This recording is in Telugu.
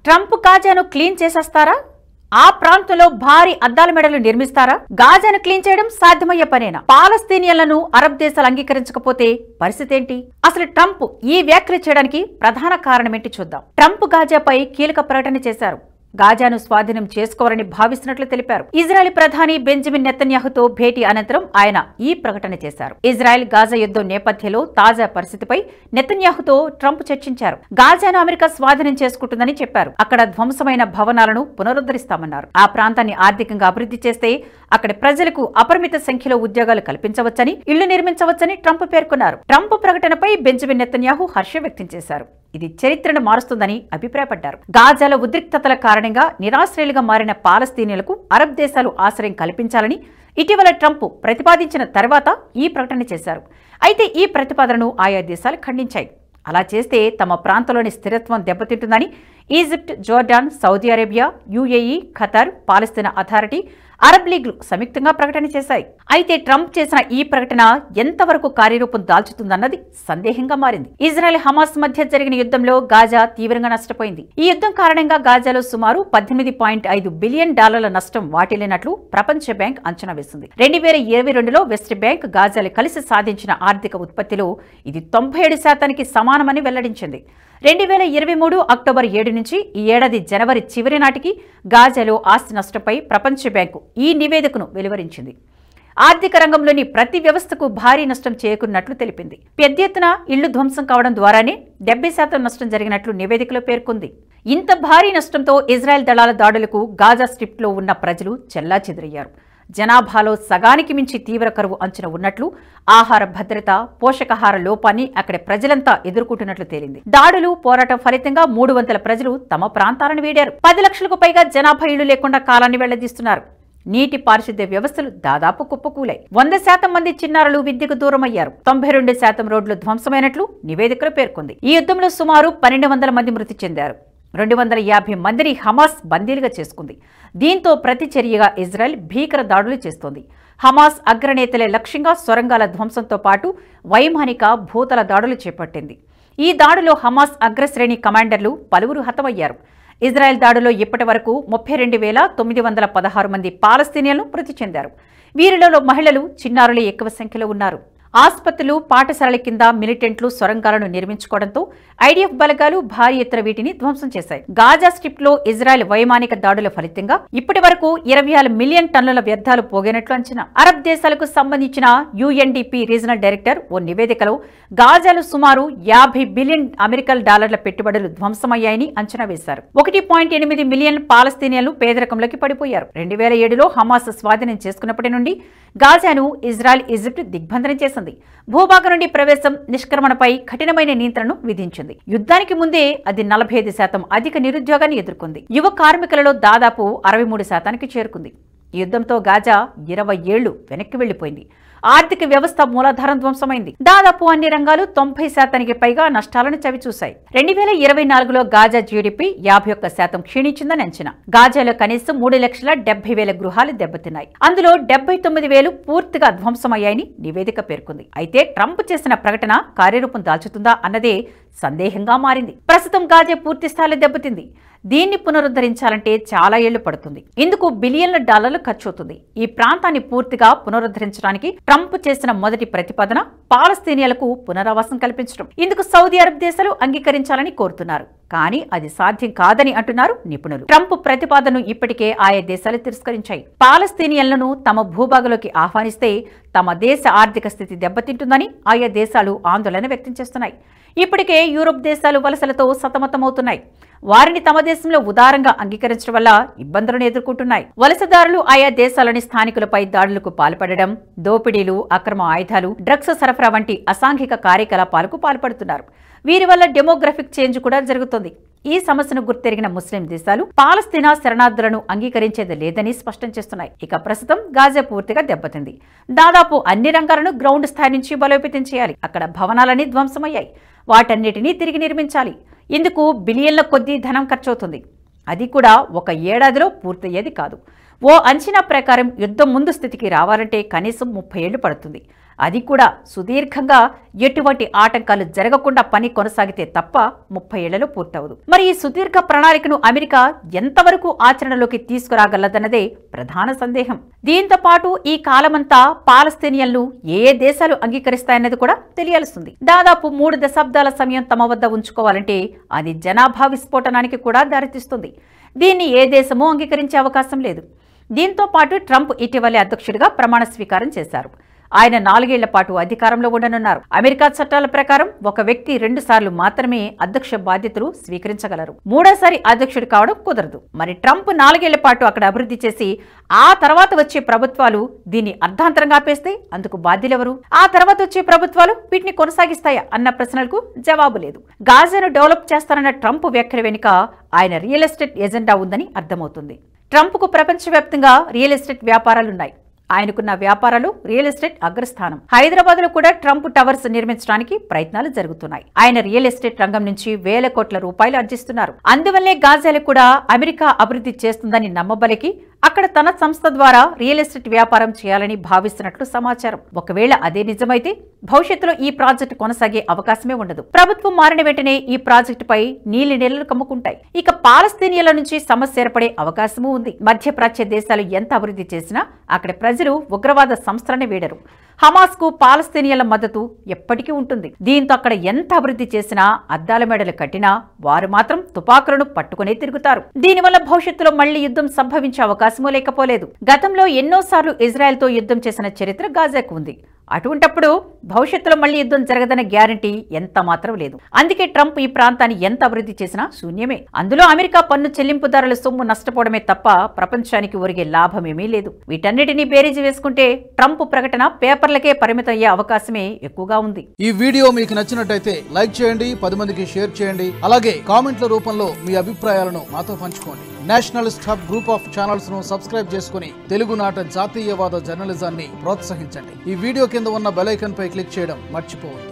ట్రంప్ గాజాను క్లీన్ చేసేస్తారా? ఆ ప్రాంతంలో భారీ అద్దాల మెడలు నిర్మిస్తారా? గాజాను క్లీన్ చేయడం సాధ్యమయ్యే పనేనా? పాలస్తీనియన్లను అరబ్ దేశాలు అంగీకరించకపోతే పరిస్థితి ఏంటి? అసలు ట్రంప్ ఈ వ్యాఖ్యలు చేయడానికి ప్రధాన కారణమేంటి చూద్దాం. ట్రంప్ గాజాపై కీలక ప్రకటన చేశారు. గాజాను స్వాధీనం చేసుకోవాలని భావిస్తున్నట్లు తెలిపారు. ఇజ్రాయెల్ ప్రధాని బెంజమిన్ నెతన్యాహుతో భేటీ అనంతరం ఆయన ఈ ప్రకటన చేశారు. ఇజ్రాయెల్ గాజా యుద్ధం నేపథ్యంలో తాజా పరిస్థితిపై నెతన్యాహుతో ట్రంప్ చర్చించారు. గాజాను అమెరికా స్వాధీనం చేసుకుంటుందని చెప్పారు. అక్కడ ధ్వంసమైన భవనాలను పునరుద్ధరిస్తామన్నారు. ఆ ప్రాంతాన్ని ఆర్థికంగా అభివృద్ధి చేస్తే అక్కడి ప్రజలకు అపరిమిత సంఖ్యలో ఉద్యోగాలు కల్పించవచ్చని, ఇళ్లు నిర్మించవచ్చని ట్రంప్ పేర్కొన్నారు. ట్రంప్ ప్రకటనపై బెంజమిన్ నెతన్యాహు హర్షం వ్యక్తం చేశారు. ఇది చరిత్రను మారుస్తుందని అభిప్రాయపడ్డారు. గాజాలో ఉద్రిక్తతల కారణంగా నిరాశ్రయులుగా మారిన పాలస్తీనియులకు అరబ్ దేశాలు ఆశ్రయం కల్పించాలని ఇటీవల ట్రంప్ ప్రతిపాదించిన తర్వాత ఈ ప్రకటన చేశారు. అయితే ఈ ప్రతిపాదనను ఆయా దేశాలు ఖండించాయి. అలా చేస్తే తమ ప్రాంతంలోని స్థిరత్వం దెబ్బతింటుందని Egypt, Jordan, Saudi Arabia, UAE, Qatar, Palestine authority, Arab లీగ్లు సంయుక్తంగా ప్రకటన చేశాయి. అయితే ట్రంప్ చేసిన ఈ ప్రకటన ఎంతవరకు కార్యరూపం దాల్చుతుందన్నది సందేహంగా మారింది. ఇజ్రాయెల్ హమాస్ మధ్య జరిగిన యుద్ధంలో గాజా తీవ్రంగా నష్టపోయింది. ఈ యుద్ధం కారణంగా గాజాలో సుమారు $18.5 బిలియన్ నష్టం వాటిల్లినట్లు ప్రపంచ బ్యాంక్ అంచనా వేసింది. 2022లో వెస్ట్ బ్యాంక్, గాజాలు కలిసి సాధించిన ఆర్థిక ఉత్పత్తిలో ఇది 97% సమానమని వెల్లడించింది. 2023 అక్టోబర్ 7 నుంచి ఈ ఏడాది జనవరి చివరి నాటికి గాజాలో ఆస్తి నష్టంపై ప్రపంచ బ్యాంకు ఈ నివేదికను వెలువరించింది. ఆర్థిక రంగంలోని ప్రతి వ్యవస్థకు భారీ నష్టం చేకూరినట్లు తెలిపింది. పెద్ద ఎత్తున ఇళ్లు ధ్వంసం కావడం ద్వారానే 70% నష్టం జరిగినట్లు నివేదికలో పేర్కొంది. ఇంత భారీ నష్టంతో ఇజ్రాయెల్ దళాల దాడులకు గాజా స్ట్రిప్లో ఉన్న ప్రజలు చెల్లాచెదురయ్యారు. జనాభాలో సగానికి మించి తీవ్ర కరువు అంచనా ఉన్నట్లు, ఆహార భద్రత, పోషకాహార లోపాన్ని అక్కడి ప్రజలంతా ఎదుర్కొంటున్నట్లు తేలింది. దాడులు, పోరాటం ఫలితంగా 300 ప్రజలు తమ ప్రాంతాలను వీడారు. 10 లక్షలకు పైగా జనాభా ఇళ్లు లేకుండా కాలాన్ని వెళ్లదీస్తున్నారు. నీటి పారిశుద్ధ్య వ్యవస్థలు దాదాపు కుప్పకూలాయి. 100% మంది చిన్నారులు విద్యకు దూరమయ్యారు. 92% రోడ్లు ధ్వంసమైనట్లు నివేదికలో పేర్కొంది. ఈ యుద్ధంలో సుమారు 1200 మంది మృతి చెందారు. 250 మందిని హమాస్ బందీలుగా చేసుకుంది. దీంతో ప్రతిచర్యగా ఇజ్రాయెల్ భీకర దాడులు చేస్తోంది. హమాస్ అగ్రనేతలే లక్ష్యంగా సొరంగాల ధ్వంసంతో పాటు వైమానిక, భూతల దాడులు చేపట్టింది. ఈ దాడిలో హమాస్ అగ్రశ్రేణి కమాండర్లు పలువురు హతమయ్యారు. ఇజ్రాయెల్ దాడిలో ఇప్పటి వరకు 32,916 మంది పాలస్తీనియన్లు మృతి చెందారు. వీరిలో మహిళలు, చిన్నారులే ఎక్కువ సంఖ్యలో ఉన్నారు. ఆసుపత్రులు, పాఠశాలల కింద మిలిటెంట్లు సొరంగాలను నిర్మించుకోవడంతో ఐడిఎఫ్ బలగాలు భారీ ఎత్తున వీటిని ధ్వంసం చేశాయి. గాజా స్ట్రిప్ లో ఇజ్రాయెల్ వైమానిక దాడుల ఫలితంగా ఇప్పటి వరకు 26 మిలియన్ టన్నుల వ్యర్థాలు పోగైనట్లు అంచనా. అరబ్ దేశాలకు సంబంధించిన యుఎన్డిపి రీజనల్ డైరెక్టర్ ఓ నివేదికలో గాజాలో సుమారు $50 బిలియన్ అమెరికన్ డాలర్ల పెట్టుబడులు ధ్వంసమయ్యాయని అంచనా వేశారు. 1.8 మిలియన్ పాలస్తీనియన్లు పేదరికంలోకి పడిపోయారు. 2007లో హమాస్ స్వాధీనం చేసుకున్నప్పటి నుండి గాజాను ఇజ్రాయెల్, ఈజిప్ట్ దిగ్బంధనం చేసింది. భూభాగం నుండి ప్రవేశం, నిష్క్రమణపై కఠినమైన నియంత్రణను విధించింది. యుద్ధానికి ముందే అది 45% అధిక నిరుద్యోగాన్ని ఎదుర్కొంది. యువ కార్మికులలో దాదాపు 63% చేరుకుంది. ఈ యుద్ధంతో గాజా 20 ఏళ్లు వెనక్కి వెళ్లిపోయింది. ఆర్థిక వ్యవస్థ మూలాధారం ధ్వంసమైంది. దాదాపు అన్ని రంగాలు 90% పైగా నష్టాలను చవిచూశాయి. 2024లో గాజా జీడీపీ 51% క్షీణించిందని అంచనా. గాజాలో కనీసం 3,70,000 గృహాలు దెబ్బతిన్నాయి. అందులో 79,000 పూర్తిగా ధ్వంసమయ్యాయని నివేదిక పేర్కొంది. అయితే ట్రంప్ చేసిన ప్రకటన కార్యరూపం దాల్చుతుందా అన్నదే సందేహంగా మారింది. ప్రస్తుతం గాజా పూర్తి స్థాయిలో దెబ్బతింది. దీన్ని పునరుద్ధరించాలంటే చాలా ఏళ్లు పడుతుంది. ఇందుకు బిలియన్ల డాలర్లు ఖర్చవుతుంది. ఈ ప్రాంతాన్ని పూర్తిగా పునరుద్ధరించడానికి ట్రంప్ చేసిన మొదటి ప్రతిపాదన పాలస్తీనియాలకు పునరావాసం కల్పించడం. ఇందుకు సౌదీ అరబ్ దేశాలు అంగీకరించాలని కోరుతున్నారు. కానీ అది సాధ్యం కాదని అంటున్నారు నిపుణులు. ట్రంప్ ప్రతిపాదనను ఇప్పటికే ఆయా దేశాలు తిరస్కరించాయి. పాలస్తీనియన్లను తమ భూభాగంలోకి ఆహ్వానిస్తే తమ దేశ ఆర్థిక స్థితి దెబ్బతింటుందని ఆయా దేశాలు ఆందోళన వ్యక్తం చేస్తున్నాయి. ఇప్పటికే యూరోప్ దేశాలు వలసలతో సతమతమవుతున్నాయి. వారిని తమ దేశంలో ఉదారంగా అంగీకరించడం వల్ల ఇబ్బందులను ఎదుర్కొంటున్నాయి. వలసదారులు ఆయా దేశాలని స్థానికులపై దాడులకు పాల్పడడం, దోపిడీలు, అక్రమ ఆయుధాలు, డ్రగ్స్ సరఫరా వంటి అసాంఘిక కార్యకలాపాలకు పాల్పడుతున్నారు. వీరి వల్ల డెమోగ్రఫిక్ చేంజ్ కూడా జరుగుతోంది. ఈ సమస్యను గుర్తెరిగిన ముస్లిం దేశాలు పాలస్తీనా శరణార్థులను అంగీకరించేది లేదని స్పష్టం చేస్తున్నాయి. ఇక ప్రస్తుతం గాజా పూర్తిగా దెబ్బతింది. దాదాపు అన్ని రంగాలను గ్రౌండ్ స్థాయి నుంచి బలోపేతం చేయాలి. అక్కడ భవనాలన్నీ ధ్వంసమయ్యాయి. వాటన్నిటినీ తిరిగి నిర్మించాలి. ఇందుకు బిలియన్ల కొద్దీ ధనం ఖర్చవుతుంది. అది కూడా ఒక ఏడాదిలో పూర్తయ్యేది కాదు. ఓ అంచనా ప్రకారం యుద్ధం ముందు స్థితికి రావాలంటే కనీసం 30 ఏళ్లు పడుతుంది. అది కూడా సుదీర్ఘంగా ఎటువంటి ఆటంకాలు జరగకుండా పని కొనసాగితే తప్ప 30 ఏళ్లలో పూర్తవదు. మరి ఈ సుదీర్ఘ ప్రణాళికను అమెరికా ఎంతవరకు ఆచరణలోకి తీసుకురాగలదన్నదే ప్రధాన సందేహం. దీంతో పాటు ఈ కాలమంతా పాలస్తీనియన్లు ఏ దేశాలు అంగీకరిస్తాయన్నది కూడా తెలియాల్సింది. దాదాపు 3 దశాబ్దాల సమయం తమ వద్ద ఉంచుకోవాలంటే అది జనాభా విస్ఫోటనానికి కూడా దారితీస్తుంది. దీన్ని ఏ దేశమూ అంగీకరించే అవకాశం లేదు. దీంతో పాటు ట్రంప్ ఇటీవలే అధ్యక్షుడిగా ప్రమాణ స్వీకారం చేశారు. ఆయన 4 ఏళ్ల పాటు అధికారంలో ఉండనున్నారు. అమెరికా చట్టాల ప్రకారం ఒక వ్యక్తి 2 సార్లు మాత్రమే అధ్యక్ష బాధ్యతలు స్వీకరించగలరు. మూడోసారి అధ్యక్షుడు కావడం కుదరదు. మరి ట్రంప్ 4 ఏళ్ల పాటు అక్కడ అభివృద్ధి చేసి ఆ తర్వాత వచ్చే ప్రభుత్వాలు దీన్ని అర్ధాంతరంగా ఆపేస్తే అందుకు బాధ్యులెవరు? ఆ తర్వాత వచ్చే ప్రభుత్వాలు వీటిని కొనసాగిస్తాయా అన్న ప్రశ్నలకు జవాబు లేదు. గాజాను డెవలప్ చేస్తారన్న ట్రంప్ వ్యాఖ్యల వెనుక ఆయన రియల్ ఎస్టేట్ ఎజెండా ఉందని అర్థమవుతుంది. ట్రంప్కు ప్రపంచవ్యాప్తంగా రియల్ ఎస్టేట్ వ్యాపారాలున్నాయి. ఆయనకున్న వ్యాపారాలు రియల్ ఎస్టేట్ అగ్రస్థానం. హైదరాబాద్ లో కూడా ట్రంప్ టవర్స్ నిర్మించడానికి ప్రయత్నాలు జరుగుతున్నాయి. ఆయన రియల్ ఎస్టేట్ రంగం నుంచి వేల కోట్ల రూపాయలు ఆర్జిస్తున్నారు. అందువల్లే గాజాలు కూడా అమెరికా అభివృద్ధి చేస్తుందని నమ్మబలికి అక్కడ తన సంస్థ ద్వారా రియల్ ఎస్టేట్ వ్యాపారం చేయాలని భావిస్తున్నట్లు సమాచారం. ఒకవేళ అదే నిజమైతే భవిష్యత్తులో ఈ ప్రాజెక్టు కొనసాగే అవకాశమే ఉండదు. ప్రభుత్వం మారిన వెంటనే ఈ ప్రాజెక్టుపై నీలి నెలలు కమ్ముకుంటాయి. ఇక పాలస్తీనియన్ల నుంచి సమస్య ఏర్పడే అవకాశమూ ఉంది. మధ్యప్రాచ్య దేశాలు ఎంత అభివృద్ధి చేసినా అక్కడ ప్రజలు ఉగ్రవాద సంస్థలనే వీడరు. హమాస్ కు పాలస్తీనియన్ల మద్దతు ఎప్పటికీ ఉంటుంది. దీంతో అక్కడ ఎంత అభివృద్ధి చేసినా అద్దాల మెడలు కట్టినా వారు మాత్రం తుపాకులను పట్టుకునే తిరుగుతారు. దీనివల్ల భవిష్యత్తులో మళ్లీ యుద్ధం సంభవించే అవకాశమూ లేకపోలేదు. గతంలో ఎన్నోసార్లు ఇజ్రాయెల్తో యుద్ధం చేసిన చరిత్ర గాజాకు ఉంది. అటువంటప్పుడు భవిష్యత్తులో మళ్లీ యుద్ధం జరగదన్న గ్యారంటీ ఎంత మాత్రం లేదు. అందుకే ట్రంప్ ఈ ప్రాంతాన్ని ఎంత అభివృద్ధి చేసినా శూన్యమే. అందులో అమెరికా పన్ను చెల్లింపుదారుల సొమ్ము నష్టపోవడమే తప్ప ప్రపంచానికి ఒరిగే లాభమేమీ లేదు. వీటన్నిటినీ బేరీజు వేసుకుంటే ట్రంప్ ప్రకటన పేపర్లకే పరిమితం అయ్యే అవకాశమే ఎక్కువగా ఉంది. ఈ వీడియో మీకు నచ్చినట్టయితే లైక్ చేయండి, 10 మందికి షేర్ చేయండి. అలాగే కామెంట్ల రూపంలో మీ అభిప్రాయాలను మాతో పంచుకోండి. Nationalist hub group of channels ను సబ్స్క్రైబ్ చేసుకుని తెలుగునాట జాతీయవాద జర్నలిజాన్ని ప్రోత్సహించండి. ఈ వీడియో కింద ఉన్న బెల్ ఐకాన్ పై క్లిక్ చేయడం మర్చిపోవద్దు.